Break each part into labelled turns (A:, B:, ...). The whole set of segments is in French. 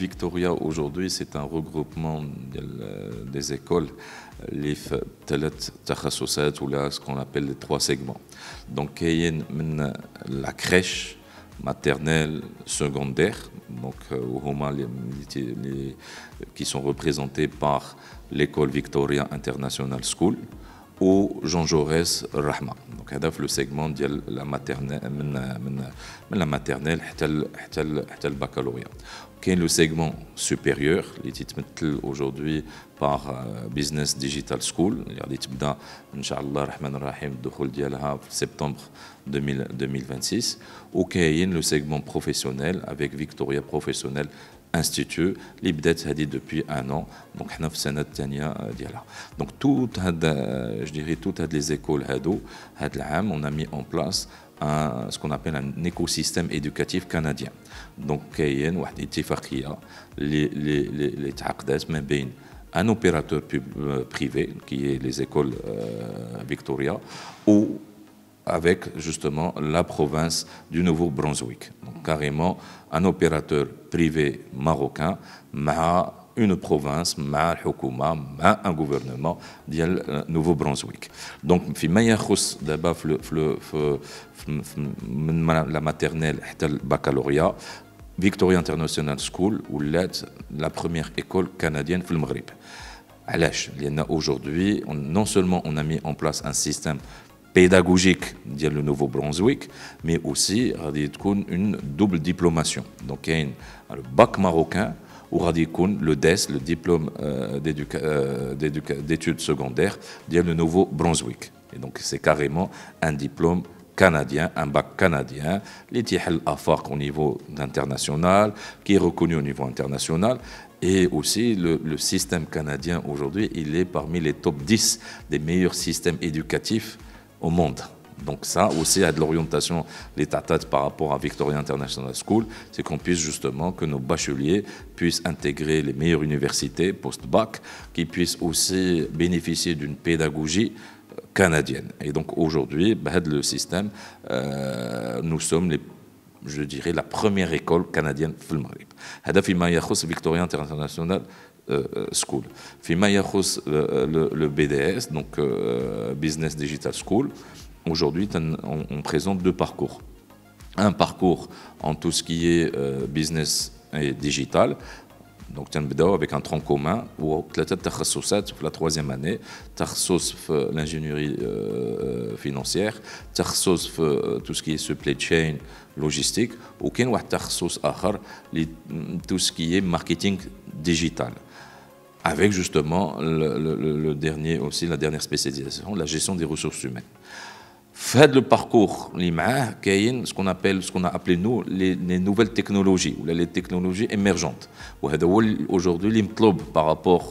A: Victoria aujourd'hui, c'est un regroupement des écoles, les تخصصات ou là ce qu'on appelle les trois segments. Donc il y a la crèche maternelle, secondaire, donc qui sont représentés par l'école Victoria International School ou Jean Jaurès Rahma. Donc هذا le segment ديال la maternelle من la maternelle حتى البكالوريا. كاين le segment supérieur اللي تتمثل aujourd'hui par Business Digital School اللي تبدا ان شاء الله الرحمن الرحيم الدخول ديالها في سبتمبر 2026 وكاين le segment professionnel avec Victoria Professionnel Institut اللي بدات هذه depuis un an donc حنا في السنه الثانيه ديالها. Donc toutes les écoles هاد العام on a mis en place ce qu'on appelle un écosystème éducatif canadien. Donc كاين واحد اتفاقيه اللي تعقدات ما بين un opérateur privé qui est les écoles Victoria ou avec justement la province du Nouveau-Brunswick. Donc carrément un opérateur privé marocain مع une province مع الحكومة مع un gouvernement ديال Nouveau-Brunswick. Donc فيما يخص دابا في من la maternelle حتى البكالوريا Victoria International School ولات la première école canadienne في المغرب. علاش؟ لأن aujourd'hui non seulement on a mis en place un système pédagogique ديال le Nouveau-Brunswick, mais aussi غادي تكون une double diplomation. Donc كاين le bac marocain وغادي يكون le DES, le diplôme d'études secondaires ديال le Nouveau-Brunswick. Et donc c'est carrément un diplôme canadien, un bac canadien, qui est au niveau international, qui est reconnu au niveau international. Et aussi, le système canadien aujourd'hui, il est parmi les top 10 des meilleurs systèmes éducatifs au monde. Donc ça aussi a de l'orientation, les tatates par rapport à Victoria International School, c'est qu'on puisse justement, que nos bacheliers puissent intégrer les meilleures universités post-bac, qu'ils puissent aussi bénéficier d'une pédagogie canadienne. Et donc aujourd'hui, le système, nous sommes je dirais la première école canadienne في المغرب. هذا فيما يخص Victoria International School. فيما يخص le BDS, donc Business Digital School, aujourd'hui on présente deux parcours. Un parcours en tout ce qui est business et digital. Donc تنبداو avec un tronc commun وثلاثه تخصصات في la troisième année. تخصص في l'ingénierie financière, تخصص في tout ce qui est supply chain logistique وكاين واحد تخصص اخر tout ce qui est marketing digital avec justement le dernier aussi la dernière spécialisation, la gestion des ressources humaines. Fait le parcours ce qu'on a appelé nous les nouvelles technologies ou les technologies émergentes. Aujourd'hui l'imtlob par rapport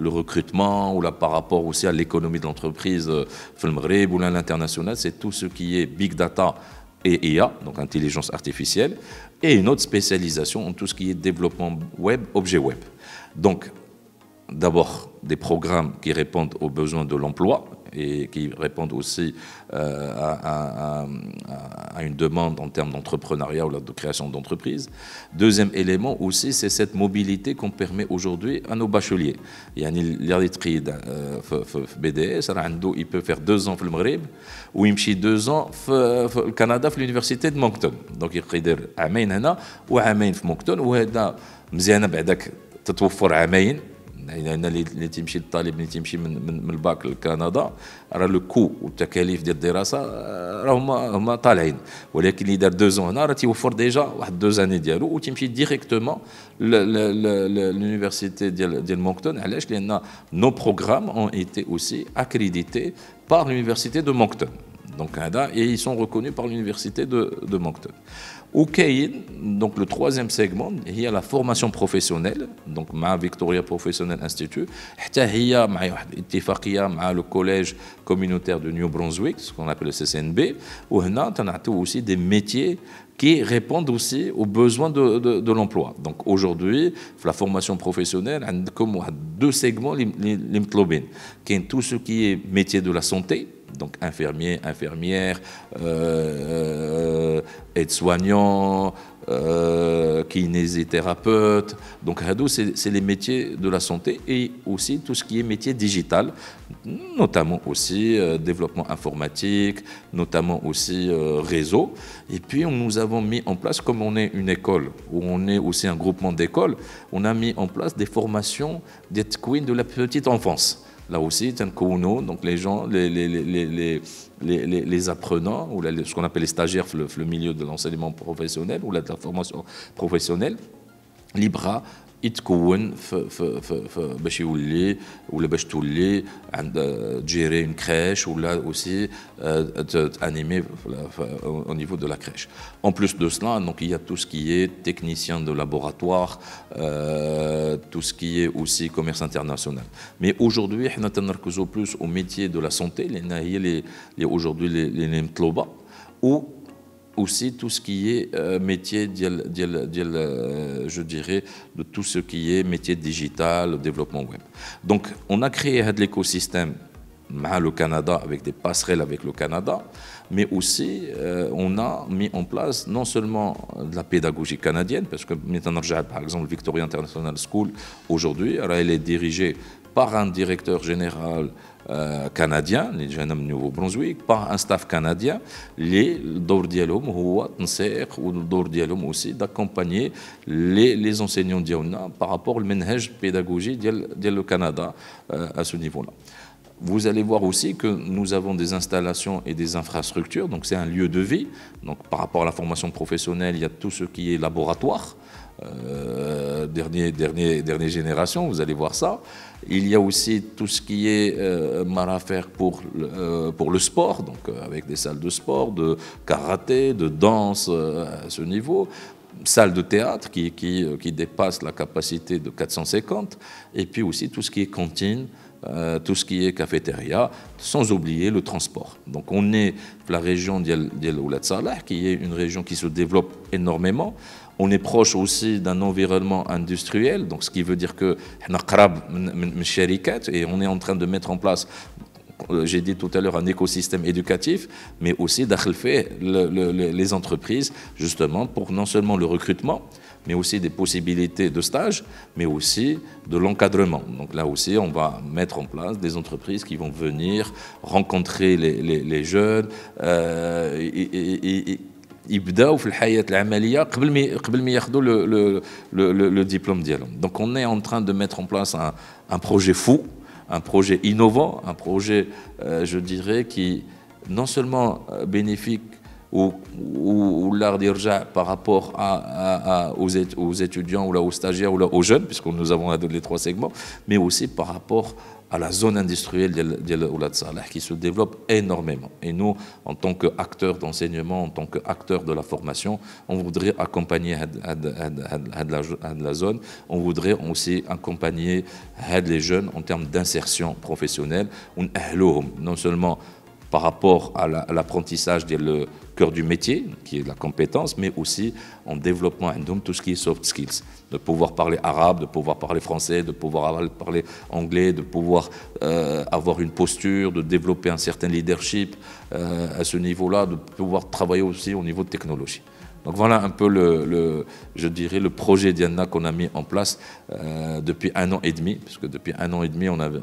A: le recrutement ou là par rapport aussi à l'économie de l'entreprise في المغرب ou à l'international, c'est tout ce qui est big data et IA, donc intelligence artificielle, et une autre spécialisation en tout ce qui est développement web, objet web. Donc d'abord des programmes qui répondent aux besoins de l'emploi et qui répondent aussi à une demande en termes d'entrepreneuriat ou de création d'entreprise. Deuxième élément aussi, c'est cette mobilité qu'on permet aujourd'hui à nos bacheliers. BDS, il peut faire 2 ans au Maghreb ou il peut 2 ans au Canada, à l'université de Moncton. Donc il peut faire 2 ans هنا و 2 ans في Moncton وهذا مزيانه بعدك تتوفر 2 ans. لان اللي تمشي الطالب اللي تمشي من الباك لكندا راه لو كو والتكاليف ديال الدراسه راه هما طالعين ولكن اللي دار 2 ans هنا راه تيوفر ديجا واحد 2 années ديالو وتمشي ديريكتومون l'université ديال Moncton. علاش؟ لان nos programmes ont été aussi accrédités par l'université de Moncton. Donc et ils sont reconnus par l'université de Moncton. Donc le troisième segment, il y a la formation professionnelle, donc مع Victoria Professional Institute, حتى هي مع اتفاقية مع le collège communautaire de New Brunswick, ce qu'on appelle le CCNB, وهنا تنعطيو aussi des métiers qui répondent aussi aux besoins de l'emploi. Donc aujourd'hui, la formation professionnelle, on a comme 2 segments les مطلوبين. كاين tout ce qui est métier de la santé, donc infirmier, infirmière, aide-soignant, kinésithérapeute. Donc, c'est les métiers de la santé et aussi tout ce qui est métier digital, notamment aussi développement informatique, notamment aussi réseau. Et puis, nous avons mis en place, comme on est une école, où on est aussi un groupement d'écoles, on a mis en place des formations d'Etquin de la petite enfance. Là aussi, donc les gens, les apprenants, ou ce qu'on appelle les stagiaires, le milieu de l'enseignement professionnel ou de la formation professionnelle, libra. يتكون باش يولي ولا باش تولي عند gérer une crèche ou là aussi animer au niveau de la crèche. En plus de cela, donc il y a tout ce qui est technicien de laboratoire, tout ce qui est aussi commerce international. Mais aujourd'hui, on a plus au métier de la santé, aujourd'hui les mtloba, ou aussi tout ce qui est métier, je dirais, de tout ce qui est métier digital, développement web. Donc, on a créé l'écosystème le Canada avec des passerelles avec le Canada, mais aussi on a mis en place non seulement de la pédagogie canadienne, parce que par exemple Victoria International School aujourd'hui, elle est dirigée par un directeur général canadien, les jeunes du Nouveau-Brunswick, par un staff canadien. Le dor dialom هو تنسيق والدور ديالهم aussi d'accompagner les enseignants diaona par rapport au manhaj pédagogie ديال le Canada à ce niveau-là. Vous allez voir aussi que nous avons des installations et des infrastructures, donc c'est un lieu de vie. Donc par rapport à la formation professionnelle, il y a tout ce qui est laboratoire, dernière génération, vous allez voir ça. Il y a aussi tout ce qui est marafer pour le sport, donc avec des salles de sport, de karaté, de danse à ce niveau. Salle de théâtre qui dépasse la capacité de 450, et puis aussi tout ce qui est cantine, tout ce qui est cafétéria, sans oublier le transport. Donc on est la région d'El Oulad Salah, qui est une région qui se développe énormément. On est proche aussi d'un environnement industriel, donc ce qui veut dire que et on est en train de mettre en place, j'ai dit tout à l'heure, un écosystème éducatif, mais aussi les entreprises, justement, pour non seulement le recrutement, mais aussi des possibilités de stage, mais aussi de l'encadrement. Donc là aussi, on va mettre en place des entreprises qui vont venir rencontrer les jeunes, يبداو في الحياة العملية قبل ما ياخذوا le diplôme ديالهم. Donc on est en train de mettre en place un projet fou, un projet innovant, un projet, je dirais, qui non seulement bénéfique ou l'art d'irja par rapport aux étudiants ou là, aux stagiaires ou là, aux jeunes, puisque nous avons les trois segments, mais aussi par rapport à la zone industrielle de Oulad Salah qui se développe énormément. Et nous, en tant qu'acteurs d'enseignement, en tant qu'acteurs de la formation, on voudrait accompagner la zone, on voudrait aussi accompagner les jeunes en termes d'insertion professionnelle, non seulement par rapport à l'apprentissage le cœur du métier, qui est la compétence, mais aussi en développement tout ce qui est soft skills, de pouvoir parler arabe, de pouvoir parler français, de pouvoir parler anglais, de pouvoir avoir une posture, de développer un certain leadership à ce niveau-là, de pouvoir travailler aussi au niveau de technologie. Donc voilà un peu je dirais le projet Diana qu'on a mis en place depuis 1 an et demi, parce que depuis 1 an et demi on a le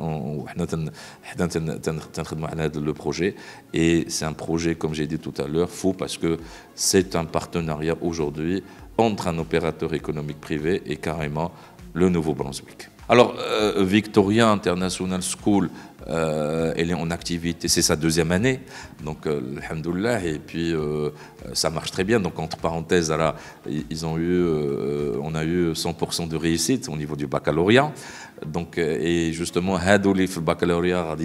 A: projet, et c'est un projet, comme j'ai dit tout à l'heure, fou, parce que c'est un partenariat aujourd'hui entre un opérateur économique privé et carrément le Nouveau-Brunswick. Alors, Victoria International School, elle est en activité, c'est sa 2e année, donc alhamdoulilah, et puis ça marche très bien. Donc entre parenthèses, alors, on a eu 100% de réussite au niveau du baccalauréat. Donc, et justement, Hadouli le baccalauréat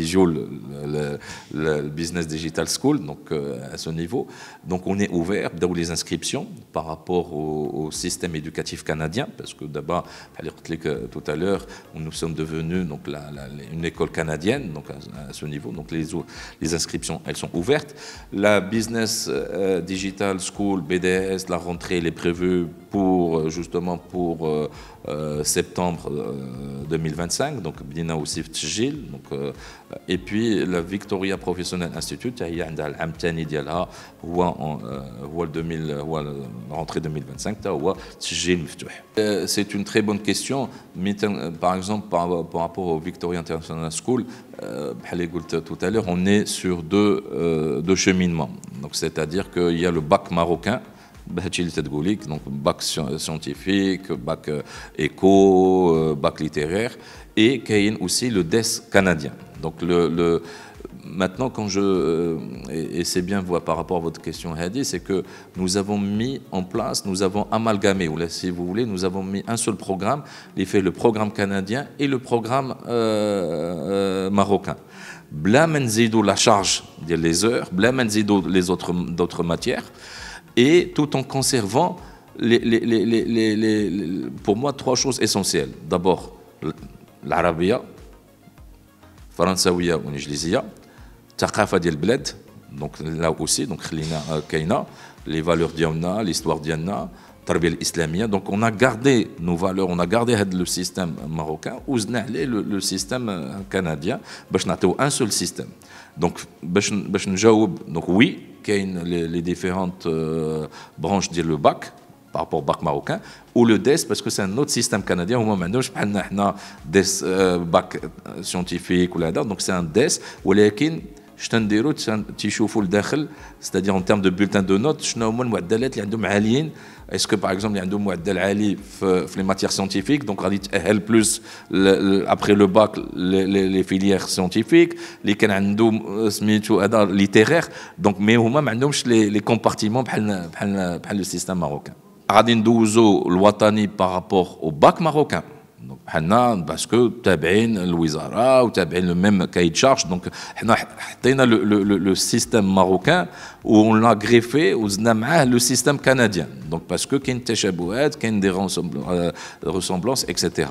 A: le Business Digital School, donc à ce niveau. Donc on est ouvert dans les inscriptions par rapport au système éducatif canadien, parce que d'abord, tout à l'heure, nous sommes devenus donc une école canadienne, donc à ce niveau. Donc les inscriptions, elles sont ouvertes. La Business Digital School, BDS, la rentrée, elle est prévue pour justement pour septembre 2025 donc بدينا aussi في التسجيل donc et puis la Victoria Professional Institute هي عندها العام الثاني ديالها هو 2000 هو rentrée 2025 حتى هو تسجيل مفتوح. C'est une très bonne question mais par exemple par rapport au Victoria International School بحال اللي قلت tout à l'heure on est sur deux cheminements donc c'est-à-dire qu'il y a le bac marocain donc bac scientifique, bac éco, bac littéraire, et qu'il y a aussi le DES canadien. Donc maintenant, quand et c'est bien par rapport à votre question, Hadi, c'est que nous avons mis en place, nous avons amalgamé, ou là, si vous voulez, nous avons mis un seul programme, il fait le programme canadien et le programme marocain. Bla menzido la charge des heures, bla menzido d'autres matières. Et tout en conservant, pour moi, trois choses essentielles. D'abord, l'arabia, françaouia ou nijlizia, taqafa dial bled, donc là aussi, donc kaina, les valeurs diana, l'histoire diana, tarbiya islamia. Donc on a gardé nos valeurs, on a gardé le système marocain, ou le système canadien, باش نعطيو un seul système. Donc باش نجاوب, donc oui, les différentes branches de le bac par rapport au bac marocain ou le DES parce que c'est un autre système canadien هما ما عندهمش بحالنا حنا DES bac scientifique ولا هذا donc c'est un DES ولكن شنو نديروا تيشوفوا لداخل c'est-à-dire en termes de bulletin de notes شنو هما المعدلات اللي عندهم عاليين. Est-ce que par exemple il y a un معدل عالي في les matières scientifiques donc غادي تأهل plus après le bac les filières scientifiques اللي كان عندهم سميتو هذا littéraire donc mais هما ما عندهمش les compartiments بحال le système marocain. غادي ندوزو الوطني par rapport au bac marocain. Donc, parce que تابعين الوزارة وتابعين le même cahier de charge donc حنا حطينا le système marocain où on l'a greffé وزدنا معاه le système canadien donc parce que كاين تشابهات كاين des ressemblances etc.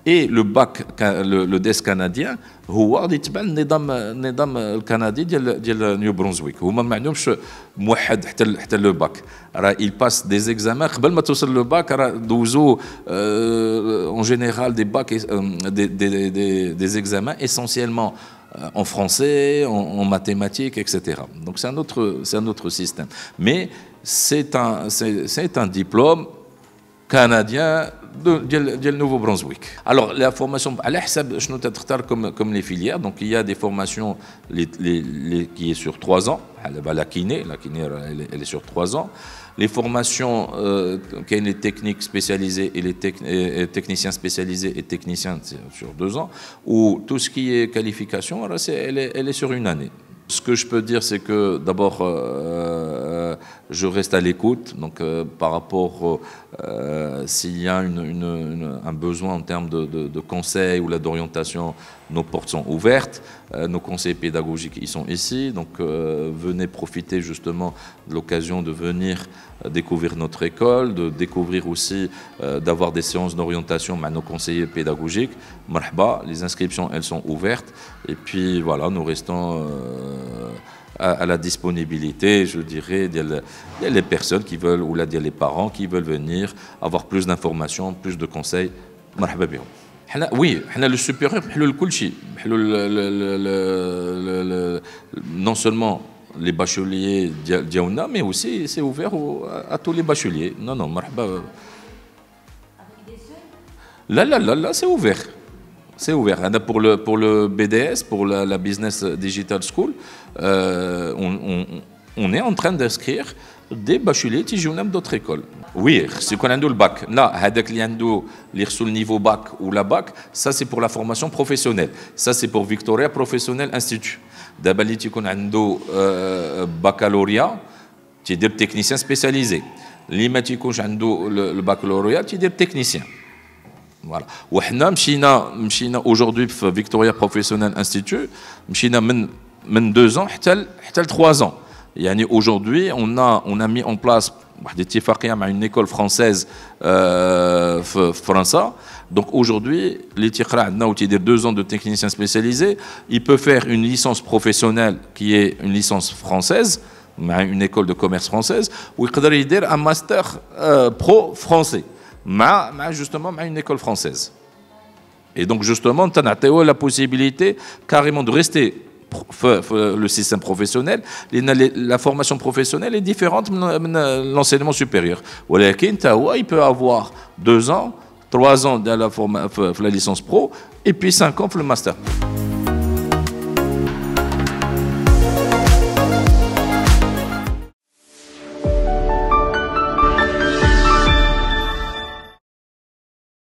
A: Et le bac le DES canadien هو غادي يتبع النظام الكندي ديال نيو برونزويك هما ما عندهمش موحد حتى لو باك راه il passe des examens قبل ما توصل لو باك راه دوزو en général des bacs des examens essentiellement en français, en mathématiques, etc. Donc c'est un autre système. Mais c'est un diplôme canadien de Nouveau-Brunswick. Alors la formation, à l'Ahsab, je note comme les filières. Donc il y a des formations qui est sur 3 ans. La kiné, elle est sur 3 ans. Les formations, qui ont les techniques spécialisées et les techniciens spécialisés et techniciens sur 2 ans, ou tout ce qui est qualification, elle est sur 1 année. Ce que je peux dire, c'est que d'abord, je reste à l'écoute. Donc, par rapport s'il y a un besoin en termes de conseils ou d'orientation, nos portes sont ouvertes. Nos conseillers pédagogiques, ils sont ici. Donc, venez profiter justement de l'occasion de venir découvrir notre école, de découvrir aussi, d'avoir des séances d'orientation à nos conseillers pédagogiques. Marhaba, les inscriptions, elles sont ouvertes. Et puis, voilà, nous restons à la disponibilité, je dirais, des personnes qui veulent, ou les parents qui veulent venir avoir plus d'informations, plus de conseils. Marhaba bihom. Oui, le supérieur, non seulement les bacheliers diaouna, mais aussi c'est ouvert à tous les bacheliers. Non, marhaba. Là, c'est ouvert. C'est ouvert. Pour le BDS, pour la Business Digital School, on est en train d'inscrire des bacheliers qui jouent d'autres écoles. Oui, c'est qu'on a le bac. Là, le niveau bac ou la bac, ça c'est pour la formation professionnelle. Ça c'est pour Victoria Professional Institute. D'abord, on a le baccalauréat, qui est technicien spécialisé. Le baccalauréat, qui est technicien. Voilà. وحنا مشينا aujourd'hui في Victoria Professional Institute مشينا من 2 ans حتى 3 ans. يعني aujourd'hui on a mis en place واحد الاتفاقيه مع une école française في فرنسا. Donc aujourd'hui اللي تيقرا عندنا وتيدير 2 ans de technicien spécialisé, il peut faire une licence professionnelle qui est une licence française une école de commerce française, ou il peut faire un master pro français, justement une école française. Et donc justement, tu as la possibilité carrément de rester le système professionnel. La formation professionnelle est différente de l'enseignement supérieur. Il peut avoir 2 ans, 3 ans de la licence pro, et puis 5 ans pour le master.